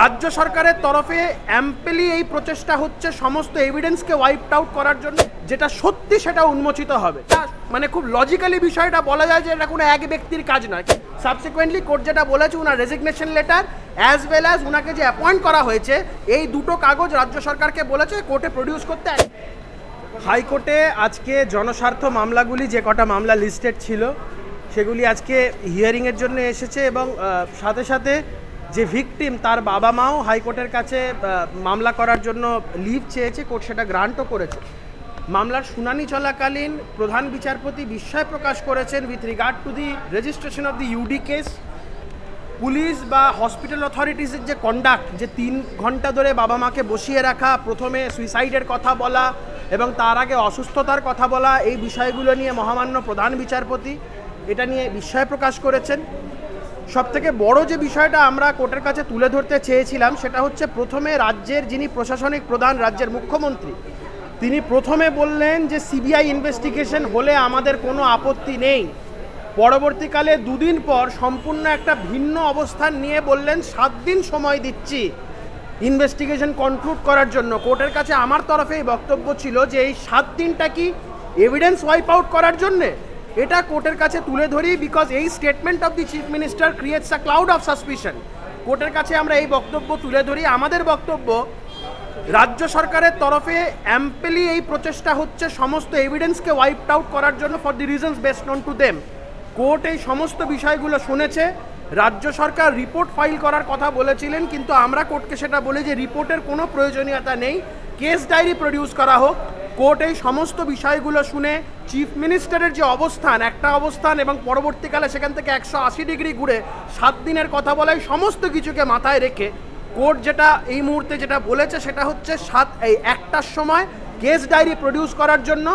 রাজ্য সরকারের তরফে অ্যাম্পলি এই প্রচেষ্টা হচ্ছে সমস্ত এভিডেন্সকে ওয়াইপড আউট করার জন্য, যেটা সত্যি সেটা উন্মোচিত হবে। মানে খুব লজিক্যালি বিষয়টা বলা যায় যে এটা কোনো এক ব্যক্তির কাজ নয়। সাবসিকুয়েন্টলি কোর্ট যেটা বলেছে, উনার resignation letter as well as উনাকে যে অ্যাপয়েন্ট করা হয়েছে, এই দুটো কাগজ রাজ্য সরকারকে বলেছে কোর্টে প্রডিউস করতে। হাইকোর্টে আজকে জনস্বার্থ মামলাগুলি, যে কটা মামলা লিস্টেড ছিল সেগুলি আজকে হিয়ারিংয়ের জন্য এসেছে, এবং সাথে সাথে যে ভিকটিম তার বাবা মাও হাইকোর্টের কাছে মামলা করার জন্য লিভ চেয়েছে, কোর্ট সেটা গ্রান্টও করেছে। মামলার শুনানি চলাকালীন প্রধান বিচারপতি বিস্ময় প্রকাশ করেছেন with regard to the registration of the UD case. Police বা হসপিটাল অথরিটিসের যে কন্ডাক্ট, যে 3 ঘন্টা ধরে বাবা মাকে বসিয়ে রাখা, প্রথমে সুইসাইডের কথা বলা এবং তার আগে অসুস্থতার কথা বলা, এই বিষয়গুলো নিয়ে মহামান্য প্রধান বিচারপতি এটা নিয়ে বিস্ময় প্রকাশ করেছেন। সবথেকে বড় যে বিষয়টা আমরা কোর্টের কাছে তুলে ধরতে চেয়েছিলাম সেটা হচ্ছে, প্রথমে রাজ্যের যিনি প্রশাসনিক প্রধান, রাজ্যের মুখ্যমন্ত্রী, তিনি প্রথমে বললেন যে সিবিআই ইনভেস্টিগেশন হলে আমাদের কোনো আপত্তি নেই। পরবর্তীকালে 2 দিন পর সম্পূর্ণ একটা ভিন্ন অবস্থান নিয়ে বললেন 7 দিন সময় দিচ্ছি ইনভেস্টিগেশন কনক্লুড করার জন্য। কোর্টের কাছে আমার তরফে এই বক্তব্য ছিল যে এই 7 দিনটা কি এভিডেন্স ওয়াইপ আউট করার জন্যে, এটা কোর্টের কাছে তুলে ধরি, বিকজ এই statement of the chief minister creates a cloud of suspicion. কোর্টের কাছে আমরা এই বক্তব্য তুলে ধরি। আমাদের বক্তব্য, রাজ্য সরকারের তরফে অ্যাম্পলি এই প্রচেষ্টা হচ্ছে সমস্ত এভিডেন্সকে ওয়াইপড আউট করার জন্য for the reasons best known to them. Court এই সমস্ত বিষয়গুলো শুনেছে। রাজ্য সরকার রিপোর্ট ফাইল করার কথা বলেছিলেন, কিন্তু আমরা কোর্টকে সেটা বলি যে রিপোর্টের কোনো প্রয়োজনীয়তা নেই, কেস ডায়েরি প্রডিউস করা হোক। কোর্ট এই সমস্ত বিষয়গুলো শুনে চিফ মিনিস্টারের যে অবস্থান, একটা অবস্থান, এবং পরবর্তীকালে সেখান থেকে 180 ডিগ্রি ঘুরে 7 দিনের কথা বলায় সমস্ত কিছুকে মাথায় রেখে কোর্ট যেটা এই মুহূর্তে যেটা বলেছে সেটা হচ্ছে 1টার সময় কেস ডায়েরি প্রডিউস করার জন্য।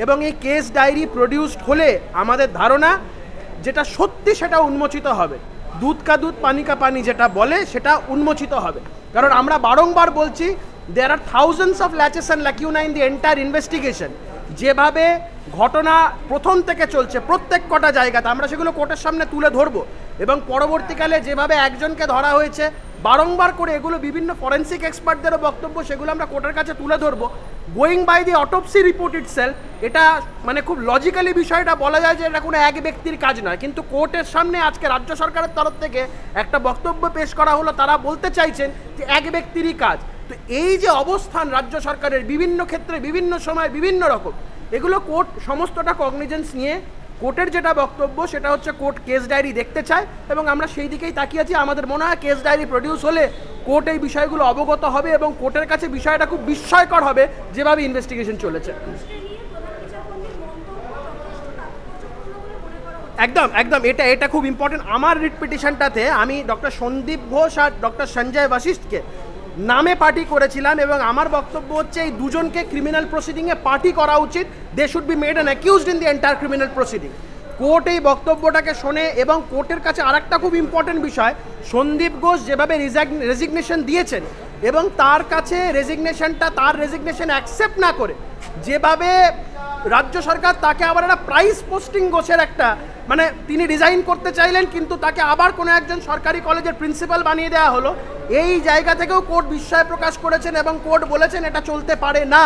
এবং এই কেস ডায়েরি প্রডিউসড হলে আমাদের ধারণা যেটা সত্যি সেটা উন্মোচিত হবে। দুধ কা দুধ পানি কা পানি যেটা বলে সেটা উন্মোচিত হবে। কারণ আমরা বারংবার বলছি, there are thousands of latches and lacuna in the entire investigation। যেভাবে ঘটনা প্রথম থেকে চলছে প্রত্যেক কটা জায়গাতে, আমরা সেগুলো কোর্টের সামনে তুলে ধরবো। এবং পরবর্তীকালে যেভাবে একজনকে ধরা হয়েছে বারংবার করে, এগুলো বিভিন্ন ফরেন্সিক এক্সপার্টদেরও বক্তব্য, সেগুলো আমরা কোর্টের কাছে তুলে ধরবো। Going by the autopsy report itself, এটা মানে খুব লজিক্যালি বিষয়টা বলা যায় যে এটা কোনো এক ব্যক্তির কাজ নয়। কিন্তু কোর্টের সামনে আজকে রাজ্য সরকারের তরফ থেকে একটা বক্তব্য পেশ করা হলো, তারা বলতে চাইছেন যে এক ব্যক্তিরই কাজ। তো এই যে অবস্থান রাজ্য সরকারের বিভিন্ন ক্ষেত্রে, বিভিন্ন সময়, বিভিন্ন রকম, এগুলো কোর্ট সমস্তটা কগনিজেন্স নিয়ে কোর্টের যেটা বক্তব্য সেটা হচ্ছে কোর্ট কেস ডায়েরি দেখতে চায়, এবং আমরা সেই দিকেই তাকিয়ে আছি। আমাদের মনে হয় কেস ডায়েরি প্রডিউস হলে কোর্ট এই বিষয়গুলো অবগত হবে এবং কোর্টের কাছে বিষয়টা খুব বিস্ময়কর হবে যেভাবে ইনভেস্টিগেশন চলেছে। একদম একদম, এটা খুব ইম্পর্টেন্ট। আমার রিট পিটিশনটাতে আমি ডক্টর সন্দীপ ঘোষ আর ডক্টর সঞ্জয় বশিষ্ঠকে নামে পার্টি করেছিলাম, এবং আমার বক্তব্য হচ্ছে এই দুজনকে ক্রিমিনাল প্রসিডিংয়ে পার্টি করা উচিত। They should be made an accused in the entire criminal proceeding. Court এই বক্তব্যটাকে শোনে, এবং কোর্টের কাছে আরেকটা খুব ইম্পর্টেন্ট বিষয়, সন্দীপ ঘোষ যেভাবে রেজিগনেশন দিয়েছেন এবং তার কাছে তার রেজিগনেশন অ্যাকসেপ্ট না করে যেভাবে রাজ্য সরকার তাকে আবার একটা প্রাইস পোস্টিং ঘোষের একটা, মানে তিনি রিজাইন করতে চাইলেন কিন্তু তাকে আবার কোনো একজন সরকারি কলেজের প্রিন্সিপাল বানিয়ে দেওয়া হলো, এই জায়গা থেকেও কোর্ট বিস্ময় প্রকাশ করেছেন এবং কোর্ট বলেছেন এটা চলতে পারে না।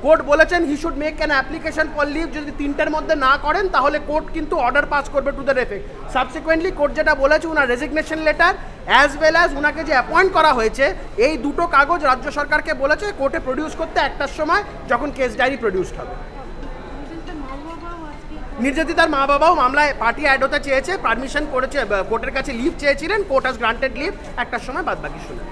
কোর্ট বলেছেন he should make an application for leave, যদি 3টের মধ্যে না করেন তাহলে কোর্ট কিন্তু অর্ডার পাস করবে to the effect. Subsequently court যেটা বলেছে, উনার resignation letter as well as উনাকে যে অ্যাপয়েন্ট করা হয়েছে, এই দুটো কাগজ রাজ্য সরকারকে বলেছে কোর্টে প্রডিউস করতে 1টার সময় যখন কেস ডায়েরি প্রডিউসড হবে। নির্যাতিতার মা বাবাও মামলায় পার্টি অ্যাড হতে চেয়েছে, পারমিশন করেছে, কোর্টের কাছে লিভ চেয়েছিলেন, কোর্ট হ্যাজ গ্রান্টেড লিভ, 1টার সময় বাদবাকি শুনে।